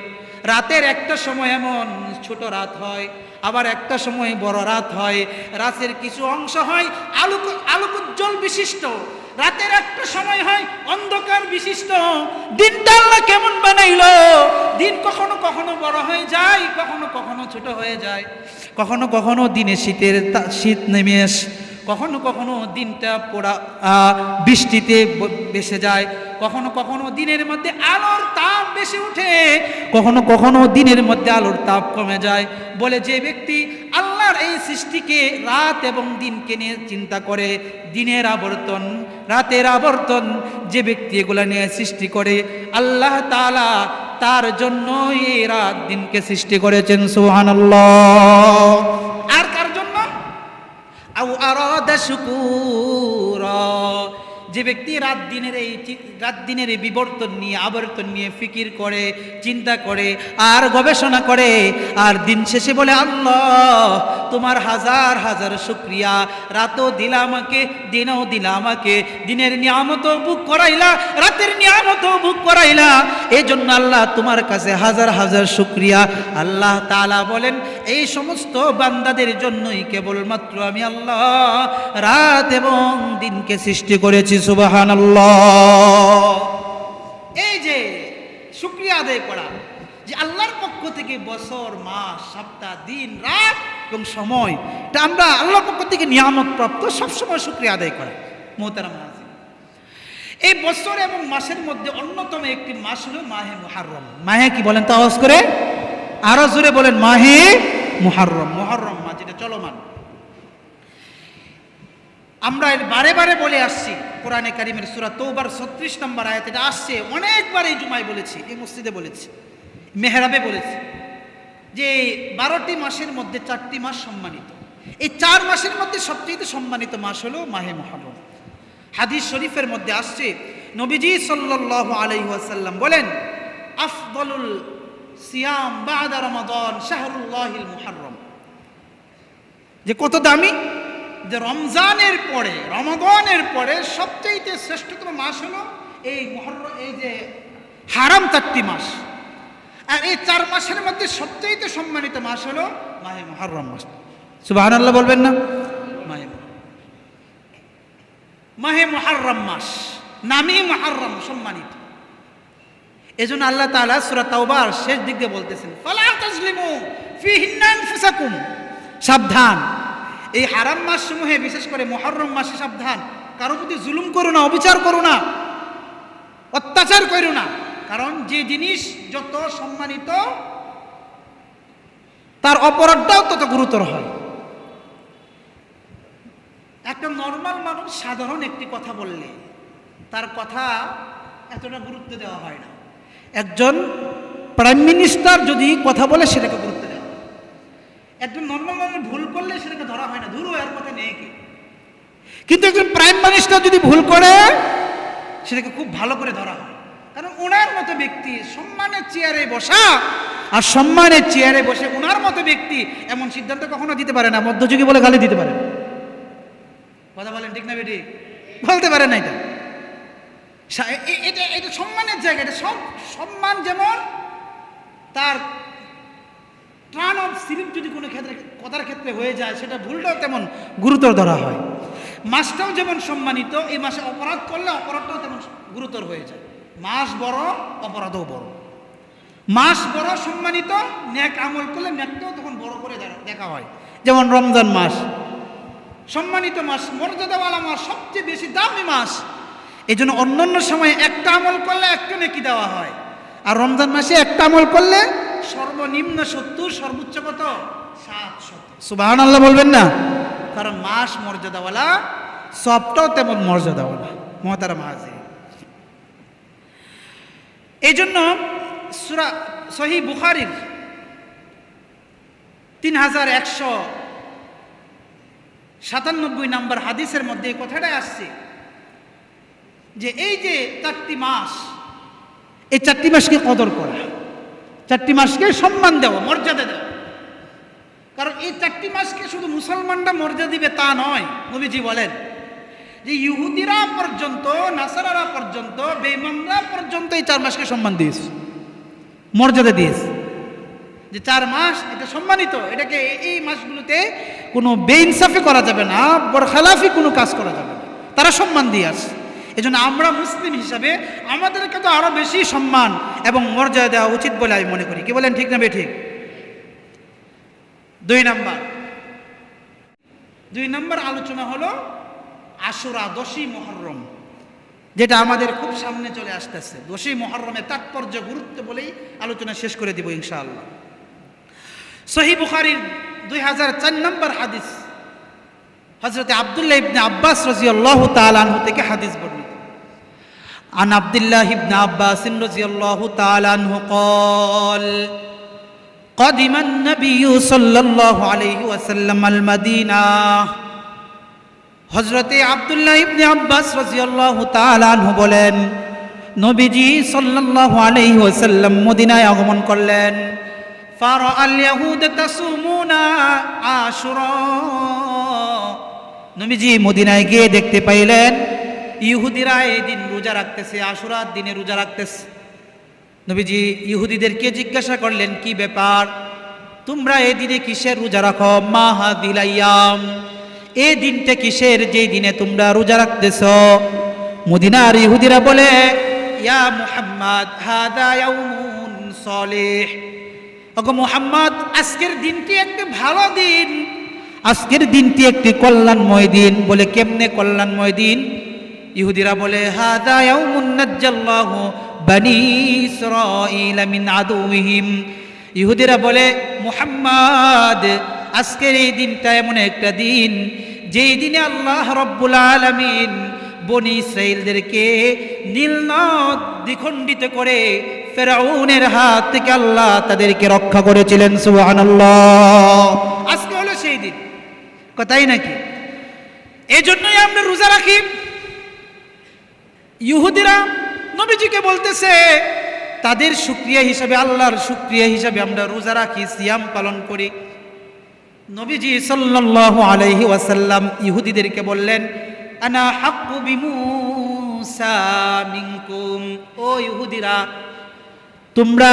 রাতের একটা সময় এমন ছোট রাত হয়, আবার একটা সময় বড় রাত হয়। রাতের কিছু অংশ হয় আলোকোজ্জ্বল বিশিষ্ট, রাতের একটা সময় হয় অন্ধকার বিশিষ্ট। দিনটা আল্লাহ কেমন বানাইলো? দিন কখনো কখনো বড় হয়ে যায়, কখনো কখনো ছোট হয়ে যায়, কখনো কখনো দিনে শীত নেমে আসে, কখনো কখনো দিনটা পোড়া বৃষ্টিতে ভেসে যায়, কখনো কখনো দিনের মধ্যে আলোর তাপ বেশি উঠে, কখনো কখনো দিনের মধ্যে আলোর তাপ কমে যায়। বলে যে ব্যক্তি আল্লাহর এই সৃষ্টিকে, রাত এবং দিনকে নিয়ে চিন্তা করে, দিনের আবর্তন রাতের আবর্তন, যে ব্যক্তি এগুলা নিয়ে সৃষ্টি করে, আল্লাহ তাআলা তার জন্য এই রাত দিনকে সৃষ্টি করেছেন। সুবহানাল্লাহ। আর কার জন্য? আও আরাদা শুকুরা, যে ব্যক্তি রাত দিনের এই বিবর্তন নিয়ে, আবর্তন নিয়ে ফিকির করে, চিন্তা করে আর গবেষণা করে, আর দিন শেষে বলে, আল্লাহ তোমার হাজার হাজার শুকরিয়া, রাতও দিলা আমাকে, দিনও দিলা আমাকে, দিনের নিয়ামতও ভোগ করাইলা, রাতের নিয়ামতও ভোগ করাইলা, এই জন্য আল্লাহ তোমার কাছে হাজার হাজার শুকরিয়া। আল্লাহ তাআলা বলেন, এই সমস্ত বান্দাদের জন্যই কেবলমাত্র আমি আল্লাহ রাত এবং দিনকে সৃষ্টি করেছি। সুবহানাল্লাহ। এই যে শুকরিয়া আদায় করা, যে আল্লাহর পক্ষ থেকে বছর, মাস, সপ্তাহ, দিন, রাত এবং সময়, এটা আমরা আল্লাহর পক্ষ থেকে নিয়ামত প্রাপ্ত, সবসময় শুকরিয়া আদায় করা। মোহতারাম হাজির, এই বছর এবং মাসের মধ্যে অন্যতম একটি মাস হলো মাহে মুহাররম। মাহে কি বলেন তো আওয়াজ করে? আরো জোরে বলেন, মাহে মুহাররম। মুহাররম মাস যেটা চলমান। আমরা বারে বারে বলে আসছি, কোরআনে কারিমের সূরা তওবার 36 নম্বর আয়াত, এটা আসছে অনেকবার, এই জুমায় বলেছি, এই মসজিদে বলেছি, মেহরাবে বলেছি, যে 12টি মাসের মধ্যে 4টি মাস সম্মানিত। এই 4 মাসের মধ্যে সবচেয়ে সম্মানিত মাস হলো মাহে মুহাররম। হাদিস শরীফের মধ্যে আসছে, নবীজি সাল্লাল্লাহু আলাইহি ওয়াসাল্লাম বলেন, আফদলুল সিয়াম বা'দা রমাদান শাহরুল্লাহিল মুহাররম, যে কত দামি, যে রমাদানের পরে সবচেয়ে শ্রেষ্ঠতম মাস হলো এই মুহররম, এই যে হারাম 4টি মাস। আর এই 4 মাসের মধ্যে সবচেয়ে সম্মানিত মাস হলো মাহে মুহররম মাস। সুবহানাল্লাহ বলবেন না? মাহে মুহররম মাস, নামই মুহররম, সম্মানিত। এজন্য আল্লাহ তাআলা সূরা তাওবার শেষ দিক দিয়ে বলতেছেন, ফালা তাজলিমু ফীহিন্না আনফুসাকুম, সাবধান, এই হারাম মাসসমূহে, বিশেষ করে মুহররম মাসে সাবধান, কারো প্রতি জুলুম করো না, অবিচার করো না, অত্যাচার করো না। কারণ যে জিনিস যত সম্মানিত, তার অপরাধটাও তত গুরুতর হয়। একটা নর্মাল মানুষ সাধারণ একটি কথা বললে তার কথা এতটা গুরুত্ব দেওয়া হয় না। একজন প্রাইম মিনিস্টার যদি কথা বলে সেটাকে গুরুত্ব দেওয়া হয়। একজন নর্মাল ভুল করলে সেটাকে ধরা হয় না, ধরো এর কথা নেই কি। কিন্তু একজন প্রাইম মিনিস্টার যদি ভুল করে সেটাকে খুব ভালো করে ধরা হয়, কারণ ওনার মতো ব্যক্তি সম্মানের চেয়ারে বসা, আর সম্মানের চেয়ারে বসে ওনার মতো ব্যক্তি এমন সিদ্ধান্ত কখনো দিতে পারে না। মধ্যযুগী বলে গালি দিতে পারে, কথা বলেন ঠিক না বেটি? বলতে পারে না। এটা সম্মানের জায়গা, এটা সম্মান। যেমন তার ট্রান অফ স্লিপ যদি কোনো ক্ষেত্রে কথার ক্ষেত্রে হয়ে যায়, সেটা ভুলটাও তেমন গুরুতর ধরা হয়। মাসটাও যেমন সম্মানিত, এই মাসে অপরাধ করলে অপরাধটাও তেমন গুরুতর হয়ে যায়। মাস বড়, অপরাধও বড়। মাস বড় সম্মানিত, নেক আমল করলে নেকটাও তখন বড় করে দেখা হয়। যেমন রমজান মাস সম্মানিত মাস, মর্যাদাওয়ালা মাস, সবচেয়ে বেশি দামি মাস। এই জন্য অন্যান্য সময় একটা আমল করলে একটা নেকি দেওয়া হয়, আর রমজান মাসে একটা আমল করলে সর্বনিম্ন 70, সর্বোচ্চ কত 700। সুবহানাল্লাহ বলবেন না? কারণ মাস মর্যাদাওয়ালা, সবটাও তেমন মর্যাদাওয়ালা। মুহতারাম হাজির, এই জন্য সূরা সহিহ বুখারীর 3197 নম্বর হাদিসের মধ্যে এই কথাটাই আসছে যে এই যে 4টি মাস, এই 4টি মাসকে কদর করা, 4টি মাসকে সম্মান দেওয়া, মর্যাদা দেওয়া। কারণ এই 4টি মাসকে শুধু মুসলমানরা মর্যাদা দিবে তা নয়। নবীজি বলেন যে ইহুদিরা পর্যন্ত, নাসারারা পর্যন্ত, বেঈমানরা পর্যন্ত এই 4 মাসকে সম্মান দিয়েছে, মর্যাদা দিয়েছে। যে 4 মাস এটা সম্মানিত, এটাকে এই মাসগুলোতে কোনো বেইনসাফি করা যাবে না, বরখেলাফি কোনো কাজ করা যাবে না, তারা সম্মান দিয়ে আসছে। এই জন্য আমরা মুসলিম হিসাবে আমাদেরকে তো আরো বেশি সম্মান এবং মর্যাদা দেওয়া উচিত বলে আমি মনে করি। কি বলেন, ঠিক না বেঠিক? 2 নম্বর আলোচনা হলো আশুরা, 10ই মুহররম, যেটা আমাদের খুব সামনে চলে আসতেছে। 10ই মুহররমের তাৎপর্য, গুরুত্ব বলেই আলোচনা শেষ করে দিব ইনশাআল্লাহ। সহিহ বুখারীর 2004 নম্বর হাদিস, হযরত আব্দুল্লাহ ইবনে আব্বাস রাদিয়াল্লাহু তাআলা আনহু থেকে হাদিস বর্ণিত। আন আব্দুল্লাহ ইবনে আব্বাস রাদিয়াল্লাহু তাআলা আনহু قال قدم النبي صلى الله عليه وسلم المدينة। হযরত আব্দুল্লাহ ইবনে আব্বাস রাদিয়াল্লাহু তাআলা আনহু বলেন, নবীজি সাল্লাল্লাহু আলাইহি ওয়াসাল্লাম মদিনায় আগমন করলেন। ফারা আল ইয়াহুদ তাসুমুনা আশুরা। নবীজি মদিনায় গিয়ে দেখতে পাইলেন ইহুদিরা এই দিন রোজা রাখতেছে, আশুরার দিনে রোজা রাখতেছে। নবীজি ইহুদিদেরকে জিজ্ঞাসা করলেন, কি ব্যাপার, তোমরা এই দিনে কিসের রোজা রাখো? মা হাদিল আইয়াম, এই দিনটা কিসের যে দিনে তোমরা রোজা রাখতেছ? মদিনার ইহুদিরা বলে, ইয়া মুহাম্মদ হাদা ইয়াউমুন সালিহ। ওগো মুহাম্মদ, আজকের দিনটি একটি ভালো দিন, আজকের দিনটি একটি কল্যাণময় দিন। বলে, কেমনে কল্যাণময় দিন? ইহুদিরা বলে, হাদা ইয়াউমুন নাজ্জাল্লাহু বানি ইসরাঈল মিন আদুইহিম। ইহুদিরা বলে, মুহাম্মদ, আজকের এই দিনটা এমন একটা দিন যেই দিনে আল্লাহ রব্বুল আলামিন বনি ইসরাঈলদেরকে নীল নদ দ্বিখণ্ডিত করে ফেরাউনের হাত থেকে আল্লাহ তাদেরকে রক্ষা করেছিলেন। সুবহানাল্লাহ, আজকে হলো সেই দিন। কথাই নাকি? এই জন্যই আমরা রোজা রাখি। ইহুদিরা নবীজিকে বলতেছে, তাদের শুকরিয়া হিসাবে, আল্লাহর শুকরিয়া হিসাবে আমরা রোজা রাখি, সিয়াম পালন করি। নবীজি সাল্লাল্লাহু আলাইহি ওয়াসাল্লাম ইহুদিদেরকে বললেন, আনা হাক্কু বিমূসা মিনকুম। ও ইহুদিরা, তোমরা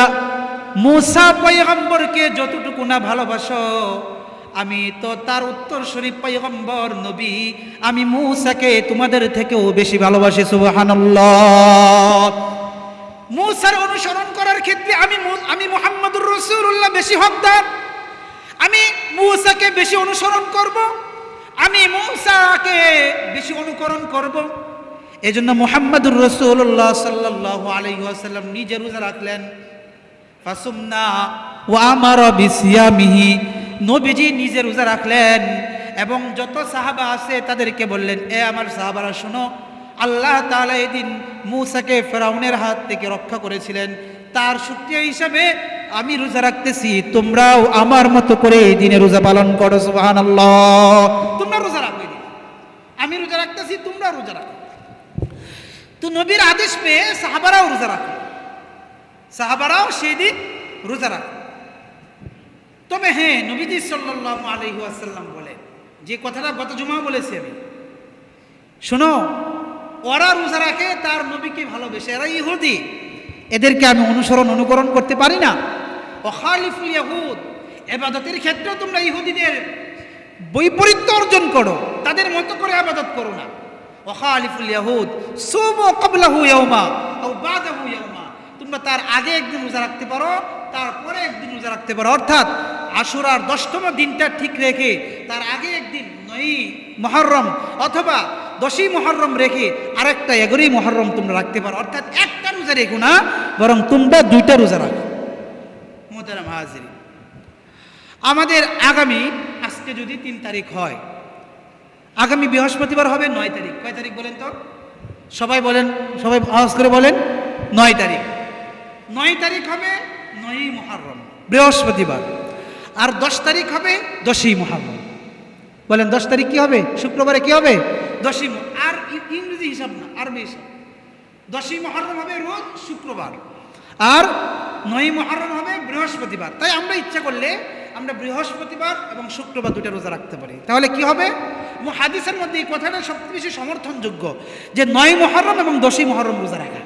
মূসা পয়গম্বরকে যতটুকু না ভালোবাসো, আমি তো তার উত্তরসূরি পয়গম্বর নবী, আমি মূসাকে তোমাদের থেকেও বেশি ভালোবাসি। সুবহানাল্লাহ। মূসার অনুসরণ করার ক্ষেত্রে আমি মুহাম্মদুর রাসূলুল্লাহ বেশি হকদার। আমি মূসাকে বেশি অনুসরণ করব, আমি মূসাকে বেশি অনুকরণ করব। এজন্য মুহাম্মদুর রাসূলুল্লাহ সাল্লাল্লাহু আলাইহি ওয়াসাল্লাম নিজে রোজা রাখলেন। ফাসুমনা ওয়া আমারা বিসিয়ামিহি। নবীজি নিজে রোজা রাখলেন এবং যত সাহাবা আছে তাদেরকে বললেন, এ আমার সাহাবারা শোনো, আল্লাহ তাআলা এদিন মূসাকে ফেরাউনের হাত থেকে রক্ষা করেছিলেন, তার শুকরিয়া হিসাবে আমি রোজা রাখতেছি, তোমরাও আমার মতো করে এই দিনে রোজা পালন করো। সুবহানাল্লাহ। তোমরা রোজা রাখো, আমি রোজা রাখতেছি, তোমরা রোজা রাখো। তো নবীর আদেশ পেয়ে সাহাবারাও রোজা রাখো, সাহাবারাও সেই দিন রোজা রাখো। তবে হ্যাঁ, নবীজি সাল্লাল্লাহু আলাইহি ওয়াসাল্লাম বলেন, যে কথাটা গত জুমা বলেছি আমি, শোনো, ওরা রোজা রাখে তার নবীকে ভালোবেসে, এরা ইহুদি, এদেরকে আমি অনুকরণ করতে পারি না। ওয়াখালিফুল ইয়াহুদ, ইবাদতের ক্ষেত্রে তোমরা ইহুদিদের বৈপরীত্য অর্জন করো, তাদের মতো করে ইবাদত করো না। ওয়াখালিফুল ইয়াহুদ সুমু ক্বাবলাহু ইয়াওমা আও বাদাহু ইয়াওমা, তোমরা তার আগে একদিন রোজা রাখতে পারো, তারপরে একদিন রোজা রাখতে পারো। অর্থাৎ আশুরার 10তম দিনটা ঠিক রেখে তার আগে একদিন 9ই মুহররম অথবা 10ই মুহররম রেখে আরেকটা 11ই মুহররম তোমরা রাখতে পারো। অর্থাৎ একটা রোজা রেখো না, বরং তোমরা 2টা রোজা রাখো। মুহতারাম হাজিরিন, আমাদের আগামী, আজকে যদি 3 তারিখ হয়, আগামী বৃহস্পতিবার হবে 9 তারিখ। কয় তারিখ বলেন তো? সবাই বলেন, সবাই আওয়াজ করে বলেন। 9 তারিখ। 9 তারিখ হবে 9ই মুহররম, বৃহস্পতিবার। আর 10 তারিখ হবে 10ই মুহররম। বলেন 10 তারিখ কি হবে? শুক্রবারে কি হবে? 10ই। আর ইংরেজি হিসাব না, আরবি হিসাব। 10ই মুহররম হবে রোজ শুক্রবার, আর 9ই মুহররম হবে বৃহস্পতিবার। তাই আমরা ইচ্ছা করলে আমরা বৃহস্পতিবার এবং শুক্রবার 2টা রোজা রাখতে পারি। তাহলে কি হবে? হাদিসের মধ্যে এই কথাটা সবচেয়ে বেশি সমর্থনযোগ্য, যে 9ই মুহররম এবং 10ই মুহররম রোজা রাখা।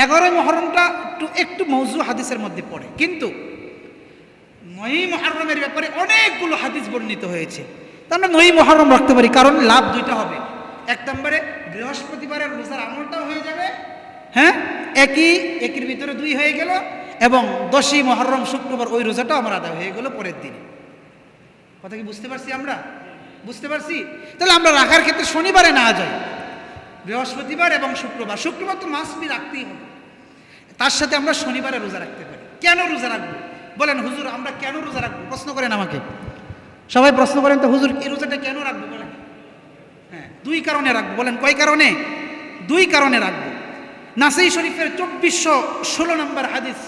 11ই মুহররমটা একটু মওযু হাদিসের মধ্যে পড়ে, কিন্তু 9ই মুহররমের ব্যাপারে অনেকগুলো হাদিস বর্ণিত হয়েছে। তা আমরা 9ই মুহররম রাখতে পারি, কারণ লাভ 2টা হবে। 1 নম্বরে বৃহস্পতিবারের রোজার আমলটাও হয়ে যাবে, হ্যাঁ, একের ভিতরে 2 হয়ে গেল, এবং 10ই মুহররম শুক্রবার ওই রোজাটাও আমার আদায় হয়ে গেল পরের দিন। কথা কি বুঝতে পারছি? আমরা বুঝতে পারছি? তাহলে আমরা রাখার ক্ষেত্রে শনিবারে না যাই, বৃহস্পতিবার এবং শুক্রবার। শুক্রবার তো মাসবি রাখতেই হবে, তার সাথে আমরা শনিবারে রোজা রাখতে পারি। কেন রোজা রাখবো বলেন? হুজুর আমরা কেন রোজা রাখবো? প্রশ্ন করেন আমাকে, সবাই প্রশ্ন করেন তো, হুজুর এই রোজাটা কেন রাখবো বলেন? হ্যাঁ, 2 কারণে রাখবো। বলেন কয় কারণে? 2 কারণে রাখবো। নাসাই শরীফের 2416 নম্বর হাদিস,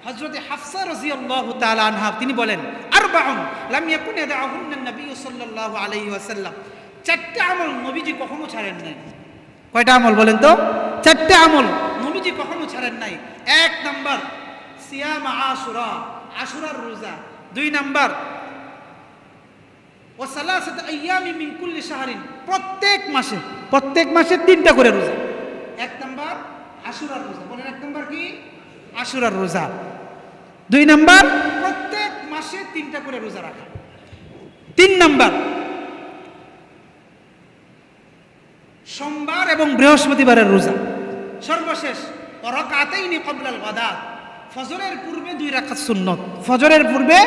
হযরতে হাফসা রাদিয়াল্লাহু তাআলা আনহা তিনি বলেন, আরবাউন লাম ইয়াকুন ইয়াদউহুন্না নবী সাল্লাল্লাহু আলাইহি ওয়াসাল্লাম, 4টা আমল নবীজি কখনো ছাড়েন নাই। কয়টা আমল বলেন তো? 4টা আমল নবীজি কখনো ছাড়েন নাই। 1 নাম্বার সিয়াম আশুরা, আশুরার রোজা। 2 নাম্বার ওয়া সালাসাত আইয়ামি মিন কুল্লি শাহরিন, প্রত্যেক মাসে 3টা করে রোজা। 1 নাম্বার আশুরার রোজা। বলেন 1 নাম্বার কি? আশুরার রোজা। 2 নাম্বার প্রত্যেক মাসে 3টা করে রোজা রাখা। 3 নাম্বার সোমবার এবং বৃহস্পতিবারের রোজা। সর্বশেষ রাকাতাইনি ক্বাবলাল গাদাত, ফজরের পূর্বে 2 রাকাত সুন্নত, ফজরের পূর্বে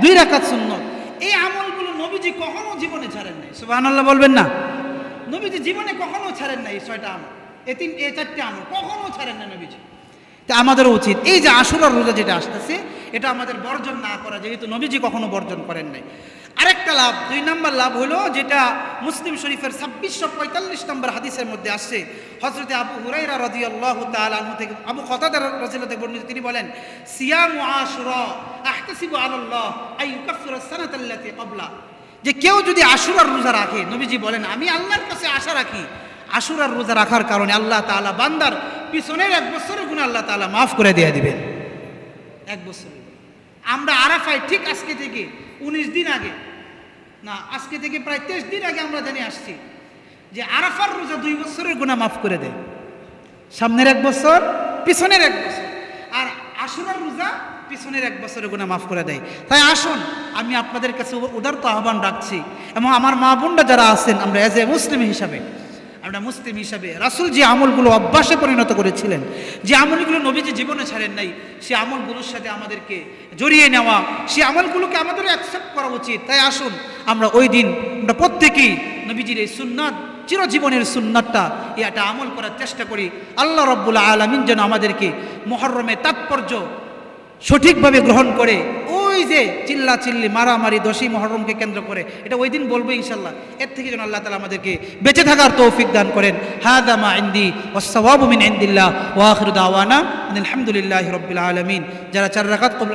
2 রাকাত সুন্নত। এই আমলগুলো নবীজি কখনো জীবনে ছাড়েন নাই। সুবহানাল্লাহ বলবেন না? নবীজি জীবনে কখনো ছাড়েন নাই। 6টা আমল, এই 4টা আমল কখনো ছাড়েন না নবীজি। তা আমাদেরও উচিত এই যে আশুরার রোজা যেটা আসতেছে, এটা আমাদের বর্জন না করা, যেহেতু নবীজি কখনো বর্জন করেন নাই। আরেকটা লাভ, 2 নম্বর লাভ হলো, যেটা মুসলিম শরীফের 2645 নম্বর হাদিসের মধ্যে আসছে, হযরতে আবু হুরায়রা রাদিয়াল্লাহু তাআলা আনহু থেকে, আবু কতাদা রাদিয়াল্লাহু থেকে বর্ণিত, তিনি বলেন, সিয়ামু আশুরা আহতাসিবু আলাল্লাহ আই ইউকাফিরা সানাতাল্লাতী ক্বাবলা, যে কেউ যদি আশুরার রোজা রাখে, নবীজি বলেন আমি আল্লাহর কাছে আশা রাখি আশুরার রোজা রাখার কারণে আল্লাহ তাআলা বান্দার পিছনের 1 বছরের গুনাহ আল্লাহ তাআলা মাফ করে দিয়ে দিবেন। 1 বছর। আমরা আরাফায় ঠিক আজকে থেকে 19 দিন আগে, না আজকে থেকে প্রায় 23 দিন আগে আমরা জেনে আসছি যে আরাফার রোজা 2 বছরের গুনাহ মাফ করে দেয়, সামনের 1 বছর, পিছনের 1 বছর। আর আশুরার রোজা পিছনের 1 বছরের গুনাহ মাফ করে দেয়। তাই আসুন, আমি আপনাদের কাছে উদারত আহ্বান রাখছি, এবং আমার মা বোনরা যারা আছেন, আমরা এজ এ মুসলিম হিসাবে রাসূল যে আমলগুলো অভ্যাসে পরিণত করেছিলেন, যে আমলগুলো নবীজি জীবনে ছাড়েন নাই, সে আমলগুলোর সাথে আমাদেরকে জড়িয়ে নেওয়া, সে আমলগুলোকে আমাদেরও অ্যাকসেপ্ট করা উচিত। তাই আসুন আমরা ওই দিন আমরা প্রত্যেকেই নবীজির এই সুন্নাত, চিরজীবনের সুন্নাতটা, এটা আমল করার চেষ্টা করি। আল্লাহ রাব্বুল আলামিন যেন আমাদেরকে মুহররমের তাৎপর্য সঠিকভাবে গ্রহণ করে ওই ওই যে চিল্লা চিল্লি মারামারি 10ই মুহররমকে কেন্দ্র করে, এটা ওই দিন বলবো ইনশাআল্লাহ। এর থেকে যেন আল্লাহ তাআলা আমাদেরকে বেঁচে থাকার তৌফিক দান করেন। হাযা মা ইনদি ওয়াস-সাওয়াবু মিন ইনদিল্লাহ ওয়া আখিরু দাওয়ানা আলহামদুলিল্লাহি রাব্বিল আলামিন। যারা 4 রাকাত